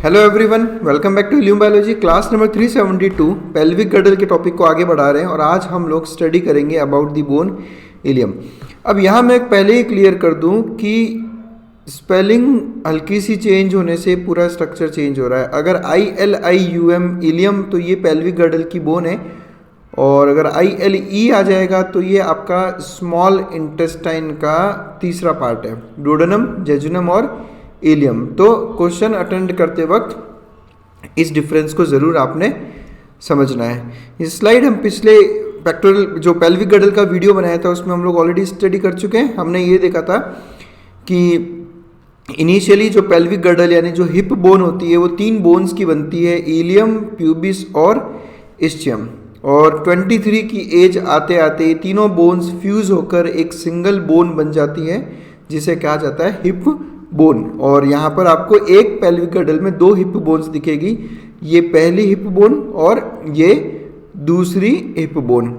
Hello everyone, welcome back to ilium biology class number 372। Pelvic girdle के topic को आगे बढ़ा रहे हैं और आज हम लोग स्टडी करेंगे अबाउट द बोन इलियम। अब यहाँ मैं पहले ही क्लियर कर दूँ कि स्पेलिंग हल्की सी चेंज होने से पूरा स्ट्रक्चर चेंज हो रहा है। अगर ILIUM इलियम तो ये पेल्विक गर्डल की बोन है, और अगर ILE आ जाएगा तो ये आपका स्मॉल इंटेस्टाइन का तीसरा पार्ट है, डोडेनम, जेजुनम और इलियम। तो क्वेश्चन अटेंड करते वक्त इस डिफरेंस को ज़रूर आपने समझना है। इस स्लाइड हम पिछले पेक्टोरल जो पेल्विक गर्डल का वीडियो बनाया था उसमें हम लोग ऑलरेडी स्टडी कर चुके हैं। हमने ये देखा था कि इनिशियली जो पेल्विक गर्डल यानी जो हिप बोन होती है वो 3 बोन्स की बनती है, इलियम, प्यूबिस और इस्चियम। और 23 की एज आते आते ये तीनों बोन्स फ्यूज होकर एक सिंगल बोन बन जाती है जिसे कहा जाता है हिप बोन। और यहाँ पर आपको एक पेल्विक गर्डल में 2 हिप बोन्स दिखेगी, ये पहली हिप बोन और ये दूसरी हिप बोन।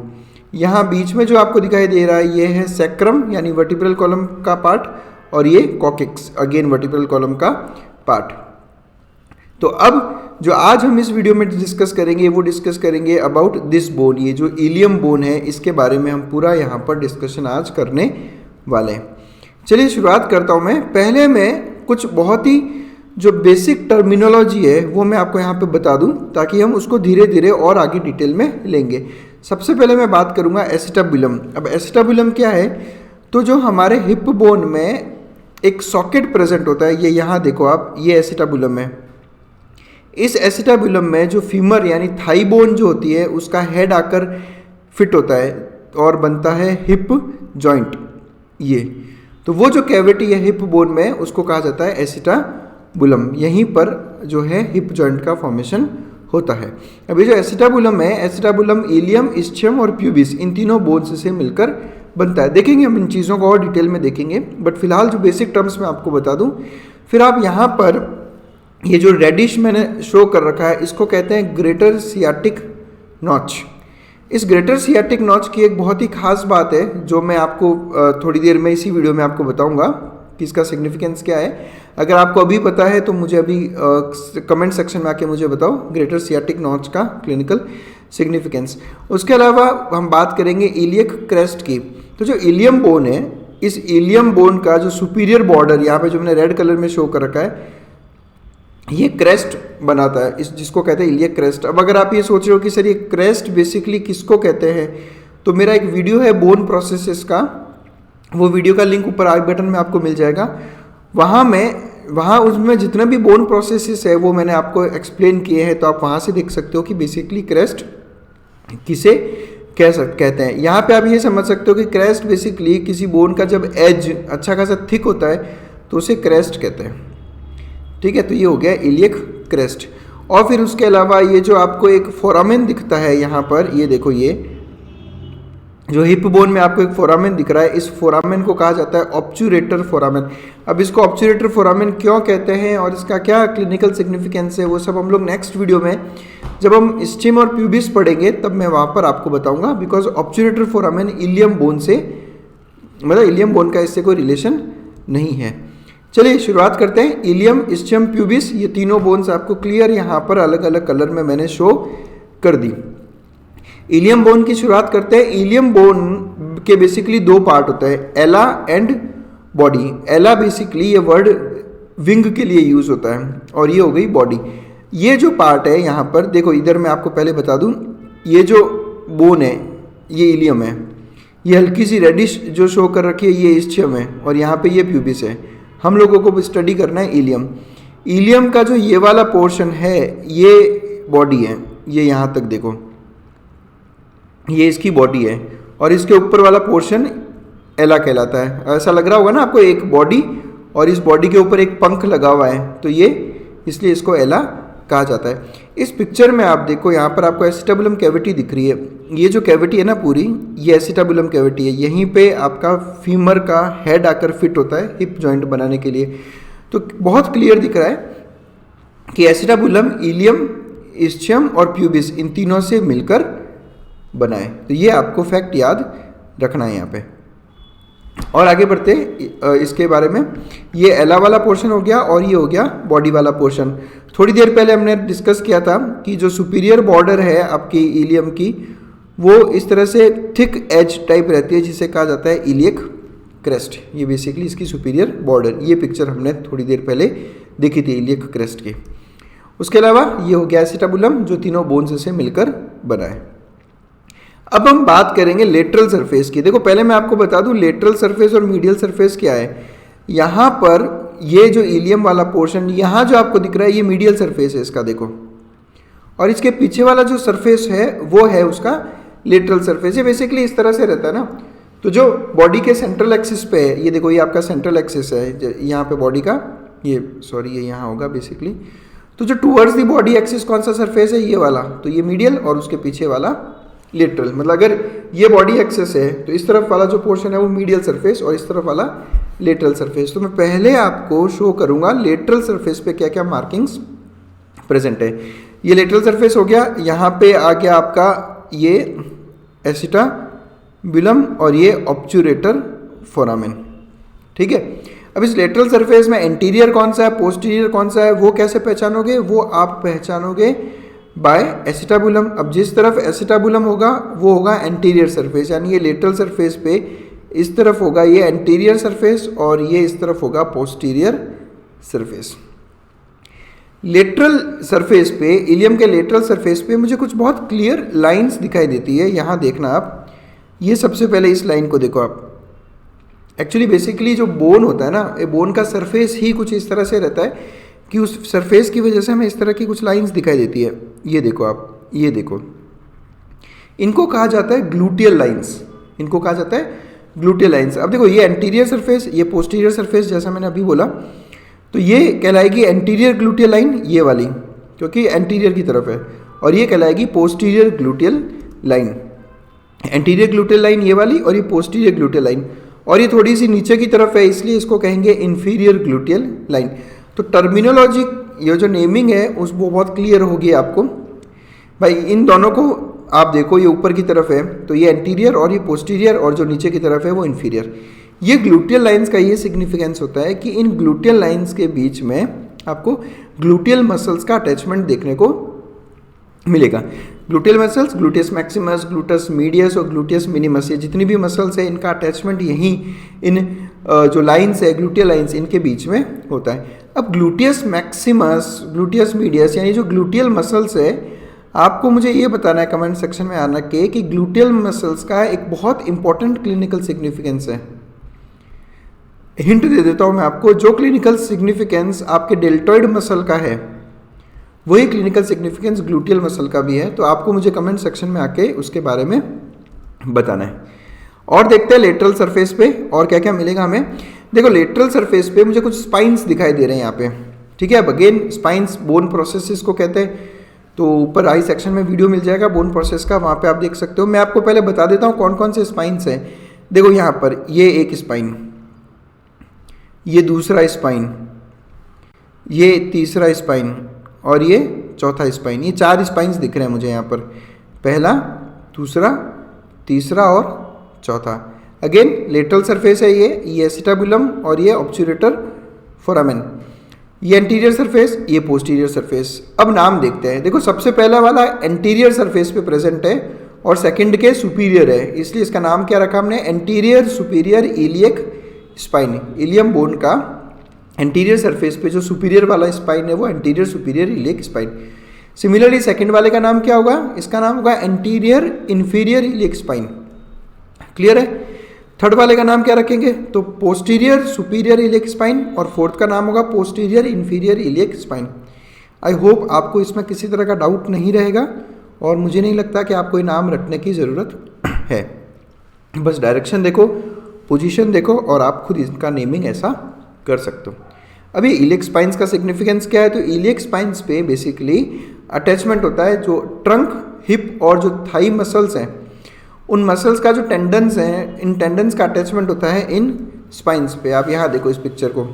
यहाँ बीच में जो आपको दिखाई दे रहा है ये है सैक्रम यानी वर्टिब्रल कॉलम का पार्ट, और ये कॉकेक्स अगेन वर्टिब्रल कॉलम का पार्ट। तो अब जो आज हम इस वीडियो में डिस्कस करेंगे वो डिस्कस करेंगे अबाउट दिस बोन, ये जो इलियम बोन है इसके बारे में हम पूरा यहाँ पर डिस्कशन आज करने वाले हैं। चलिए शुरुआत करता हूँ मैं। पहले मैं कुछ बहुत ही जो बेसिक टर्मिनोलॉजी है वो मैं आपको यहाँ पे बता दूँ ताकि हम उसको धीरे धीरे और आगे डिटेल में लेंगे। सबसे पहले मैं बात करूँगा एसिटाबुलम। अब एसिटाबुलम क्या है, तो जो हमारे हिप बोन में एक सॉकेट प्रेजेंट होता है, ये यहाँ देखो आप, ये एसिटाबुलम है। इस एसिटाबुलम में जो फीमर यानी थाई बोन जो होती है उसका हेड आकर फिट होता है और बनता है हिप जॉइंट। ये तो वो जो कैविटी है हिप बोन में उसको कहा जाता है एसिटाबुलम। यहीं पर जो है हिप जॉइंट का फॉर्मेशन होता है। अब ये जो एसिटाबुलम है, एसिटाबुलम इलियम, इस्चियम और प्यूबिस इन तीनों बोन्स से मिलकर बनता है। देखेंगे हम इन चीज़ों को और डिटेल में देखेंगे, बट फिलहाल जो बेसिक टर्म्स मैं आपको बता दूं। फिर आप यहाँ पर ये जो रेडिश मैंने शो कर रखा है इसको कहते हैं ग्रेटर सियाटिक नॉच। इस ग्रेटर सियाटिक नॉच की एक बहुत ही खास बात है जो मैं आपको थोड़ी देर में इसी वीडियो में आपको बताऊंगा कि इसका सिग्निफिकेंस क्या है। अगर आपको अभी पता है तो मुझे अभी कमेंट सेक्शन में आके मुझे बताओ ग्रेटर सियाटिक नॉच का क्लिनिकल सिग्निफिकेंस। उसके अलावा हम बात करेंगे इलियक क्रेस्ट की। तो जो इलियम बोन है, इस इलियम बोन का जो सुपीरियर बॉर्डर यहाँ पे जो मैंने रेड कलर में शो कर रखा है, ये क्रेस्ट बनाता है, इस जिसको कहते हैं इलियक क्रेस्ट। अब अगर आप ये सोच रहे हो कि सर ये क्रेस्ट बेसिकली किसको कहते हैं, तो मेरा एक वीडियो है बोन प्रोसेसेस का, वो वीडियो का लिंक ऊपर आई बटन में आपको मिल जाएगा। वहाँ उसमें जितना भी बोन प्रोसेसेस है वो मैंने आपको एक्सप्लेन किए हैं, तो आप वहाँ से देख सकते हो कि बेसिकली क्रेस्ट किसे कहते हैं। यहाँ पे आप ये समझ सकते हो कि क्रेस्ट बेसिकली किसी बोन का जब एज अच्छा खासा थिक होता है तो उसे क्रेस्ट कहते हैं। ठीक है, तो ये हो गया इलियक क्रेस्ट। और फिर उसके अलावा ये जो आपको एक फोरामेन दिखता है यहाँ पर, ये देखो, ये जो हिप बोन में आपको एक फोरामेन दिख रहा है, इस फोरामेन को कहा जाता है ऑब्चुरेटर फोरामेन। अब इसको ऑब्चुरेटर फोरामेन क्यों कहते हैं और इसका क्या क्लिनिकल सिग्निफिकेंस है वो सब हम लोग नेक्स्ट वीडियो में जब हम इस्चियम और प्यूबिस पढ़ेंगे तब मैं वहाँ पर आपको बताऊँगा। बिकॉज ऑब्चुरेटर फोरामेन इलियम बोन से, मतलब इलियम बोन का इससे कोई रिलेशन नहीं है। चलिए शुरुआत करते हैं। इलियम, इस्चियम, प्यूबिस, ये तीनों बोन्स आपको क्लियर यहाँ पर अलग अलग कलर में मैंने शो कर दी। इलियम बोन की शुरुआत करते हैं। इलियम बोन के बेसिकली 2 पार्ट होता है, एला एंड बॉडी। एला बेसिकली ये वर्ड विंग के लिए यूज होता है और ये हो गई बॉडी। ये जो पार्ट है यहाँ पर देखो, इधर मैं आपको पहले बता दूँ, ये जो बोन है ये इलियम है, ये हल्की सी रेडिश जो शो कर रखी है ये इस्चियम है, और यहाँ पे ये प्यूबिस है। हम लोगों को स्टडी करना है इलियम। इलियम का जो ये वाला पोर्शन है ये बॉडी है, ये यहाँ तक देखो, ये इसकी बॉडी है, और इसके ऊपर वाला पोर्शन एला कहलाता है। ऐसा लग रहा होगा ना आपको, एक बॉडी और इस बॉडी के ऊपर एक पंख लगा हुआ है, तो ये इसलिए इसको एला कहा जाता है। इस पिक्चर में आप देखो, यहाँ पर आपको एसिटाबुलम कैविटी दिख रही है। ये जो कैविटी है ना पूरी, ये एसिटाबुलम कैविटी है। यहीं पे आपका फीमर का हेड आकर फिट होता है हिप जॉइंट बनाने के लिए। तो बहुत क्लियर दिख रहा है कि एसिटाबुलम इलियम, इस्चियम और प्यूबिस इन तीनों से मिलकर बना है। तो ये आपको फैक्ट याद रखना है यहाँ पे। और आगे बढ़ते इसके बारे में, ये एला वाला पोर्शन हो गया और ये हो गया बॉडी वाला पोर्शन। थोड़ी देर पहले हमने डिस्कस किया था कि जो सुपीरियर बॉर्डर है आपकी इलियम की, वो इस तरह से थिक एज टाइप रहती है जिसे कहा जाता है इलियक क्रेस्ट। ये बेसिकली इसकी सुपीरियर बॉर्डर, ये पिक्चर हमने थोड़ी देर पहले देखी थी इलियक क्रेस्ट की। उसके अलावा ये हो गया एसिटाबुलम जो तीनों बोन्स से मिलकर बना है। अब हम बात करेंगे लेटरल सरफेस की। देखो पहले मैं आपको बता दूं लेटरल सरफेस और मीडियल सरफेस क्या है। यहाँ पर ये जो इलियम वाला पोर्शन यहाँ जो आपको दिख रहा है ये मीडियल सरफेस है इसका, देखो, और इसके पीछे वाला जो सरफेस है वो है उसका लेटरल सरफेस। ये बेसिकली इस तरह से रहता है ना, तो जो बॉडी के सेंट्रल एक्सिस पे है, ये देखो ये आपका सेंट्रल एक्सिस है यहाँ पे बॉडी का, ये सॉरी ये यहाँ होगा बेसिकली। तो जो टूवर्ड्स दी बॉडी एक्सिस कौन सा सरफेस है, ये वाला, तो ये मीडियल और उसके पीछे वाला लेटरल। मतलब अगर ये बॉडी एक्सिस है तो इस तरफ वाला जो पोर्शन है वो मीडियल सरफेस और इस तरफ वाला लेटरल सरफेस। तो मैं पहले आपको शो करूंगा लेटरल सरफेस पे क्या क्या मार्किंग्स प्रेजेंट है। ये लेटरल सरफेस हो गया, यहाँ पे आ गया आपका ये एसिटाबुलम और ये ऑब्चुरेटर फोरामेन, ठीक है। अब इस लेटरल सरफेस में एंटीरियर कौन सा है, पोस्टीरियर कौन सा है, वो कैसे पहचानोगे, वो आप पहचानोगे बाय एसिटाबुलम। अब जिस तरफ एसिटाबुलम होगा वो होगा एंटीरियर सरफेस, यानी ये लेटरल सरफेस पे इस तरफ होगा ये एंटीरियर सरफेस और ये इस तरफ होगा पोस्टीरियर सरफेस। लेटरल सरफेस पे, इलियम के लेटरल सरफेस पे मुझे कुछ बहुत क्लियर लाइंस दिखाई देती है। यहाँ देखना आप, ये सबसे पहले इस लाइन को देखो आप। एक्चुअली बेसिकली जो बोन होता है ना, ये बोन का सरफेस ही कुछ इस तरह से रहता है कि उस सरफेस की वजह से हमें इस तरह की कुछ लाइंस दिखाई देती है। ये देखो आप, ये देखो, इनको कहा जाता है ग्लूटियल लाइंस, इनको कहा जाता है ग्लूटियल लाइंस। अब देखो ये एंटीरियर सरफेस, ये पोस्टीरियर सरफेस, जैसा मैंने अभी बोला, तो ये कहलाएगी एंटीरियर ग्लूटियल लाइन, ये वाली, क्योंकि एंटीरियर की तरफ है, और ये कहलाएगी posterior gluteal line. Anterior gluteal line ये वाली और ये पोस्टीरियर ग्लूटियल लाइन, और ये थोड़ी सी नीचे की तरफ है इसलिए इसको कहेंगे इंफीरियर ग्लूटियल लाइन। तो टर्मिनोलॉजी, ये जो नेमिंग है उस वो बहुत क्लियर होगी आपको भाई। इन दोनों को आप देखो, ये ऊपर की तरफ है तो ये एंटीरियर और ये पोस्टीरियर, और जो नीचे की तरफ है वो इंफीरियर। ये ग्लूटियल लाइंस का ये सिग्निफिकेंस होता है कि इन ग्लूटियल लाइंस के बीच में आपको ग्लूटियल मसल्स का अटैचमेंट देखने को मिलेगा। Gluteal muscles, gluteus Maximus, gluteus medius और ग्लूटियस मिनिमस, ये जितनी भी मसल्स है इनका अटैचमेंट यहीं इन जो लाइंस है ग्लूटियल लाइंस, इनके बीच में होता है। अब ग्लूटियस मैक्सिमस, ग्लूटियस मीडियस, यानी जो ग्लूटियल मसल्स है, आपको मुझे ये बताना है कमेंट सेक्शन में आना के कि ग्लूटियल मसल्स का एक बहुत इंपॉर्टेंट क्लिनिकल सिग्निफिकेंस है। हिंट दे देता हूँ मैं आपको, जो क्लिनिकल सिग्निफिकेंस आपके डेल्टॉइड मसल का है वही क्लिनिकल सिग्निफिकेंस ग्लूटियल मसल का भी है। तो आपको मुझे कमेंट सेक्शन में आके उसके बारे में बताना है। और देखते हैं लेटरल सरफेस पे और क्या क्या मिलेगा हमें। देखो लेटरल सरफेस पे मुझे कुछ स्पाइंस दिखाई दे रहे हैं यहाँ पे, ठीक है। अब अगेन स्पाइंस बोन प्रोसेसेस को कहते हैं, तो ऊपर आई सेक्शन में वीडियो मिल जाएगा बोन प्रोसेस का, वहाँ पे आप देख सकते हो। मैं आपको पहले बता देता हूँ कौन कौन से स्पाइंस हैं। देखो यहाँ पर ये एक स्पाइन, ये दूसरा स्पाइन, ये तीसरा स्पाइन और ये चौथा स्पाइन। ये 4 स्पाइंस दिख रहे हैं मुझे यहाँ पर, पहला, दूसरा, तीसरा और चौथा। अगेन लेटरल सरफेस है ये एसिटाबुलम और ये ऑब्चुरेटर फोरामेन। ये एंटीरियर सरफेस, ये पोस्टीरियर सरफेस। अब नाम देखते हैं। देखो सबसे पहला वाला एंटीरियर सरफेस पे प्रेजेंट है और सेकंड के सुपीरियर है, इसलिए इसका नाम क्या रखा हमने, anterior superior iliac spine. Ilium bone का एंटीरियर सरफेस पे जो सुपीरियर वाला स्पाइन है वो anterior superior iliac spine. Similarly second वाले का नाम क्या होगा, इसका नाम होगा anterior inferior iliac spine. Clear है। थर्ड वाले का नाम क्या रखेंगे, तो पोस्टीरियर सुपीरियर इलियक स्पाइन, और फोर्थ का नाम होगा posterior inferior iliac spine. I hope आपको इसमें किसी तरह का डाउट नहीं रहेगा और मुझे नहीं लगता कि आपको ये नाम रखने की ज़रूरत है। बस डायरेक्शन देखो, पोजीशन देखो और आप खुद इसका नेमिंग ऐसा कर सकते हो। अभी इलियक स्पाइंस का सिग्निफिकेंस क्या है, तो इलियक स्पाइंस पे बेसिकली अटैचमेंट होता है जो ट्रंक, हिप और जो थाई मसल्स हैं, उन मसल्स का जो टेंडन्स हैं, इन टेंडन्स का अटैचमेंट होता है इन स्पाइंस पे। आप यहाँ देखो इस पिक्चर को,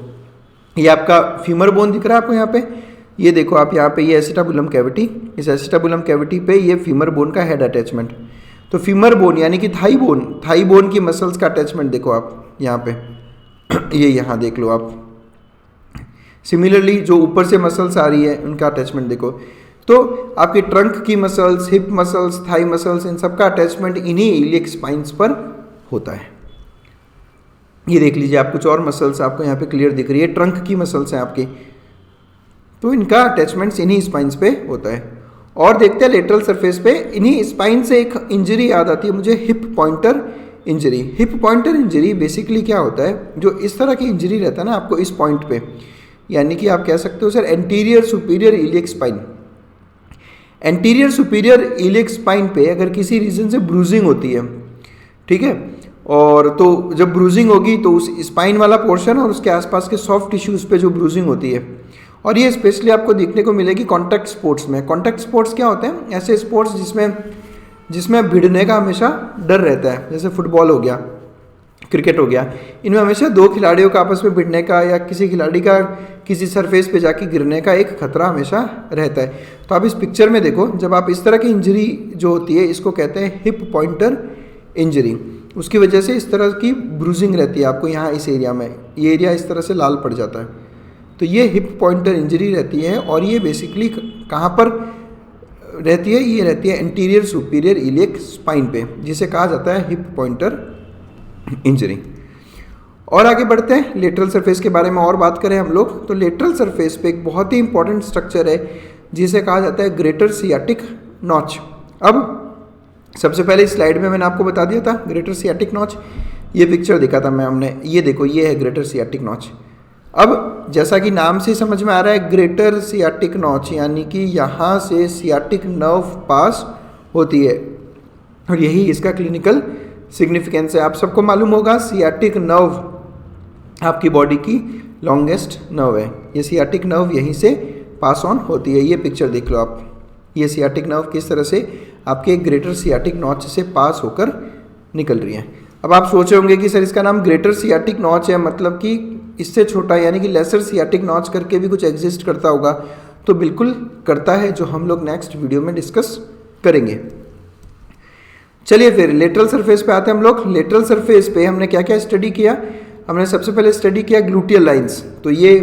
ये आपका फीमर बोन दिख रहा है आपको यहाँ पे, ये देखो आप यहाँ पे, ये एसिटाबुलम कैविटी, इस एसिटाबुलम कैविटी पे ये फीमर बोन का हेड अटैचमेंट। तो फीमर बोन यानी कि थाई बोन की मसल्स का अटैचमेंट देखो आप, यहाँ पे ये यहाँ देख लो आप। सिमिलरली जो ऊपर से मसल्स आ रही है उनका अटैचमेंट देखो, तो आपके ट्रंक की muscles, hip muscles, thigh muscles, इन सब का अटैचमेंट इन्हीं इलियक स्पाइंस पर होता है। ये देख लीजिए आप, कुछ और मसल्स आपको यहाँ पे क्लियर दिख रही है, ट्रंक की मसल्स हैं आपकी, तो इनका अटैचमेंट्स इन्हीं स्पाइंस पे होता है। और देखते हैं लेटरल सरफेस पे, इन्हीं स्पाइन से एक इंजरी याद आती है मुझे, hip pointer injury. Hip pointer injury basically क्या होता है, जो इस तरह की इंजरी रहता है ना आपको इस पॉइंट पे, यानी कि आप कह सकते हो sir anterior superior iliac spine. Anterior superior iliac spine पे अगर किसी रीजन से ब्रूजिंग होती है, ठीक है, और तो जब ब्रूजिंग होगी तो उस स्पाइन वाला पोर्शन और उसके आसपास के सॉफ्ट टिश्यूज पे जो ब्रूजिंग होती है, और ये स्पेशली आपको देखने को मिलेगी कॉन्टैक्ट स्पोर्ट्स में। कॉन्टैक्ट स्पोर्ट्स क्या होते हैं, ऐसे स्पोर्ट्स जिसमें भिड़ने का हमेशा डर रहता है, जैसे फुटबॉल हो गया, क्रिकेट हो गया, इनमें हमेशा दो खिलाड़ियों का आपस में भिड़ने का या किसी खिलाड़ी का किसी सरफेस पे जाके गिरने का एक खतरा हमेशा रहता है। तो आप इस पिक्चर में देखो, जब आप इस तरह की इंजरी जो होती है इसको कहते हैं हिप पॉइंटर इंजरी। उसकी वजह से इस तरह की ब्रूजिंग रहती है आपको यहाँ इस एरिया में, ये एरिया इस तरह से लाल पड़ जाता है, तो ये हिप पॉइंटर इंजरी रहती है। और ये बेसिकली कहाँ पर रहती है, ये रहती है एंटीरियर सुपीरियर इलियक स्पाइन पे, जिसे कहा जाता है हिप पॉइंटर इंजरी। और आगे बढ़ते हैं, लेटरल सरफेस के बारे में और बात करें हम लोग, तो लेटरल सरफेस पे एक बहुत ही इंपॉर्टेंट स्ट्रक्चर है जिसे कहा जाता है ग्रेटर सियाटिक नॉच। अब सबसे पहले इस स्लाइड में मैंने आपको बता दिया था ग्रेटर सियाटिक नॉच, ये पिक्चर दिखा था मैं हमने, ये देखो ये है ग्रेटर सियाटिक नॉच। अब जैसा कि नाम से समझ में आ रहा है ग्रेटर सियाटिक नॉच, यानी कि यहाँ से सियाटिक नर्व पास होती है, और यही इसका क्लिनिकल सिग्निफिकेंस है। आप सबको मालूम होगा सियाटिक नर्व आपकी बॉडी की लॉन्गेस्ट नर्व है, ये सियाटिक नर्व यहीं से पास ऑन होती है। ये पिक्चर देख लो आप, ये सियाटिक नर्व किस तरह से आपके ग्रेटर सियाटिक नॉच से पास होकर निकल रही है। अब आप सोचे होंगे कि सर इसका नाम ग्रेटर सियाटिक नॉच है, मतलब कि इससे छोटा यानी कि लेसर सियाटिक नॉच करके भी कुछ एग्जिस्ट करता होगा, तो बिल्कुल करता है, जो हम लोग नेक्स्ट वीडियो में डिस्कस करेंगे। चलिए फिर लेटरल सरफेस पे आते हैं हम लोग। लेटरल सरफेस पे हमने क्या क्या स्टडी किया, हमने सबसे पहले स्टडी किया ग्लूटियल लाइंस। तो ये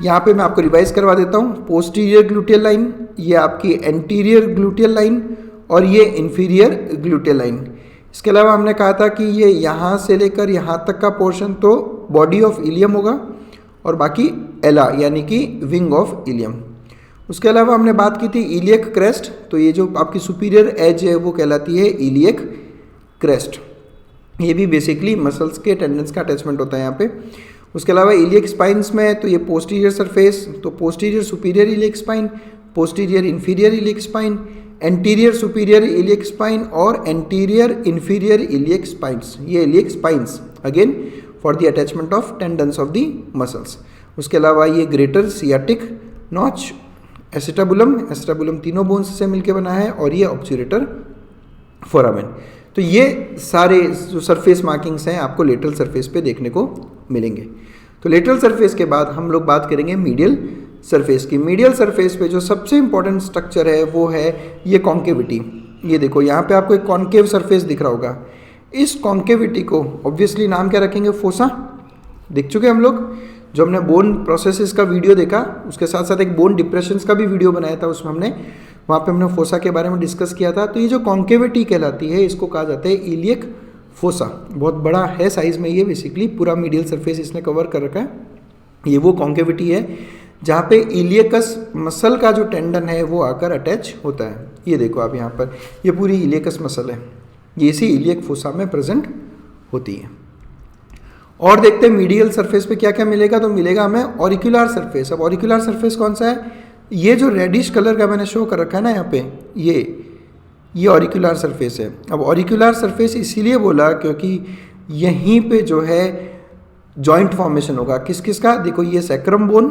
यहाँ पे मैं आपको रिवाइज करवा देता हूँ, पोस्टीरियर ग्लूटियल लाइन, ये आपकी एंटीरियर ग्लूटियल लाइन, और ये इंफीरियर ग्लूटियल लाइन। इसके अलावा हमने कहा था कि ये यहाँ से लेकर यहाँ तक का पोर्शन तो बॉडी ऑफ इलियम होगा, और बाकी एला यानी कि विंग ऑफ इलियम। उसके अलावा हमने बात की थी इलियक क्रेस्ट, तो ये जो आपकी सुपीरियर एज है वो कहलाती है इलियक क्रेस्ट, ये भी बेसिकली मसल्स के टेंडेंस का अटैचमेंट होता है यहाँ पे। उसके अलावा इलियक स्पाइंस में तो ये पोस्टीरियर सरफेस, तो posterior superior iliac spine, posterior inferior iliac spine, anterior superior iliac spine और एंटीरियर इंफीरियर इलियक स्पाइंस, ये iliac spines again for the attachment of tendons of the muscles. उसके अलावा ये greater sciatic notch, acetabulum तीनों bones से मिलकर बना है, और ये ऑब्चुरेटर फोरामेन। तो ये सारे जो सरफेस मार्किंग्स हैं आपको लेटरल सरफेस पे देखने को मिलेंगे। तो लेटरल सरफेस के बाद हम लोग बात करेंगे मीडियल सरफेस की। मीडियल सरफेस पे जो सबसे इंपॉर्टेंट स्ट्रक्चर है वो है ये कॉन्केविटी। ये देखो यहाँ पे आपको एक कॉन्केव सरफेस दिख रहा होगा, इस कॉन्केविटी को ऑब्वियसली नाम क्या रखेंगे, फोसा। देख चुके हम लोग, जो हमने बोन प्रोसेसेस का वीडियो देखा, उसके साथ साथ एक बोन डिप्रेशंस का भी वीडियो बनाया था, उसमें वहाँ पे हमने फोसा के बारे में डिस्कस किया था। तो ये जो कॉन्केविटी कहलाती है इसको कहा जाता है इलियक फोसा। बहुत बड़ा है साइज में, ये बेसिकली पूरा मीडियल सरफेस इसने कवर कर रखा है। ये वो कॉन्केविटी है जहाँ पे इलियकस मसल का जो टेंडन है वो आकर अटैच होता है। ये देखो आप यहाँ पर, ये पूरी इलियकस मसल है, ये इसी इलियक फोसा में प्रेजेंट होती है। और देखते हैं मीडियल सरफेस पे क्या क्या मिलेगा, तो मिलेगा हमें ऑरिकुलर सरफेस। अब ऑरिकुलर सरफेस कौन सा है, ये जो रेडिश कलर का मैंने शो कर रखा है ना यहाँ पे, ये ऑरिकुलर सरफेस है। अब ऑरिकुलर सरफेस इसीलिए बोला क्योंकि यहीं पे जो है जॉइंट फॉर्मेशन होगा, किस किस का, देखो ये सैक्रम बोन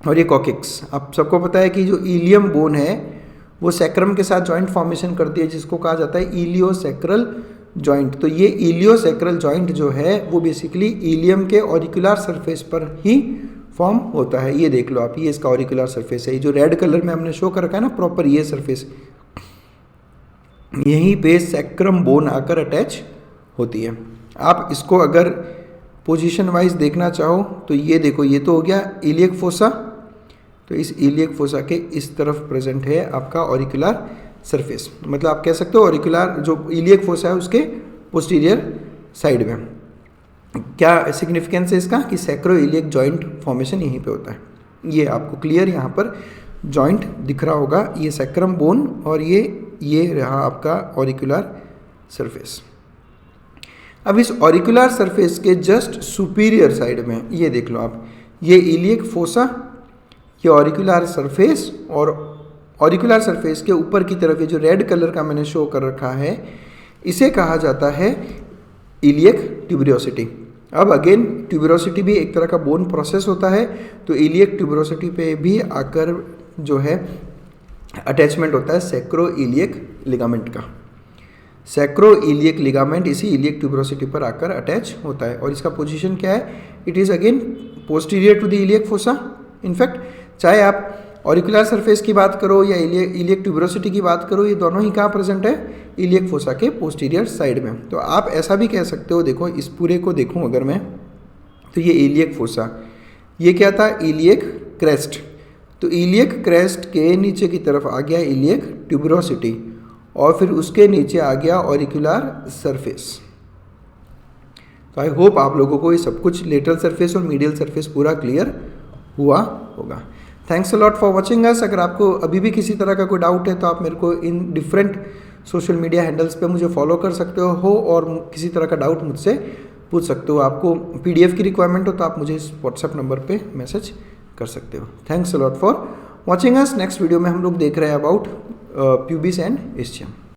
और ये कॉकिक्स। आप सबको पता है कि जो इलियम बोन है वो सैक्रम के साथ जॉइंट फॉर्मेशन करती है, जिसको कहा जाता है इलियोसैक्रल जॉइंट। तो ये इलियोसैक्रल जॉइंट जो है वो बेसिकली इलियम के ऑरिकुलर सरफेस पर ही फॉर्म होता है। ये देख लो आप, ये इसका ऑरिकुलर सरफेस है, ये जो रेड कलर में हमने शो कर रखा है ना प्रॉपर, ये सरफेस, यहीं पे सैक्रम बोन आकर अटैच होती है। आप इसको अगर पोजीशन वाइज देखना चाहो तो ये देखो, ये तो हो गया इलियक फोसा। तो इस इलियक फोसा के इस तरफ प्रेजेंट है आपका ऑरिकुलर सरफेस, मतलब आप कह सकते हो ऑरिकुलर जो इलियक फोसा है उसके पोस्टीरियर साइड में। क्या सिग्निफिकेंस है इसका कि सैक्रो इलियक जॉइंट फॉर्मेशन यहीं पे होता है। ये आपको क्लियर यहाँ पर जॉइंट दिख रहा होगा, ये सैक्रम बोन और ये रहा आपका ऑरिकुलर सरफेस। अब इस ऑरिकुलर सरफेस के जस्ट सुपीरियर साइड में ये देख लो आप, ये इलियक फोसा, ये ऑरिकुलर सरफेस, और ऑरिकुलर सरफेस के ऊपर की तरफ ये जो रेड कलर का मैंने शो कर रखा है इसे कहा जाता है इलियक ट्यूबरोसिटी। अब अगेन ट्यूबरोसिटी भी एक तरह का बोन प्रोसेस होता है, तो इलियक ट्यूबरोसिटी पे भी आकर जो है अटैचमेंट होता है सैक्रो इलियक लिगामेंट का। सैक्रो इलियक लिगामेंट इसी इलियक ट्यूबरोसिटी पर आकर अटैच होता है और इसका पोजीशन क्या है, it is again posterior to the iliac fossa. In fact चाहे आप ऑरिकुलर सरफेस की बात करो या इलियक ट्यूबरोसिटी की बात करो, ये दोनों ही कहाँ प्रेजेंट है, इलियक फोसा के पोस्टीरियर साइड में। तो आप ऐसा भी कह सकते हो, देखो इस पूरे को देखूं अगर मैं, तो ये इलियक फोसा, ये क्या था इलियक क्रेस्ट, तो इलियक क्रेस्ट के नीचे की तरफ आ गया इलियक ट्यूबरोसिटी और फिर उसके नीचे आ गया ऑरिकुलर सरफेस। तो आई होप आप लोगों को ये सब कुछ लेटरल सरफेस और मीडियल सरफेस पूरा क्लियर हुआ होगा। Thanks a lot for watching us. अगर आपको अभी भी किसी तरह का कोई डाउट है तो आप मेरे को in different social media handles पे मुझे फॉलो कर सकते हो और किसी तरह का डाउट मुझसे पूछ सकते हो। आपको PDF की रिक्वायरमेंट हो तो आप मुझे इस व्हाट्सएप नंबर पे मैसेज कर सकते हो। Thanks a lot for watching us. Next video में हम लोग देख रहे हैं अबाउट प्यूबिस एंड इस्चियम।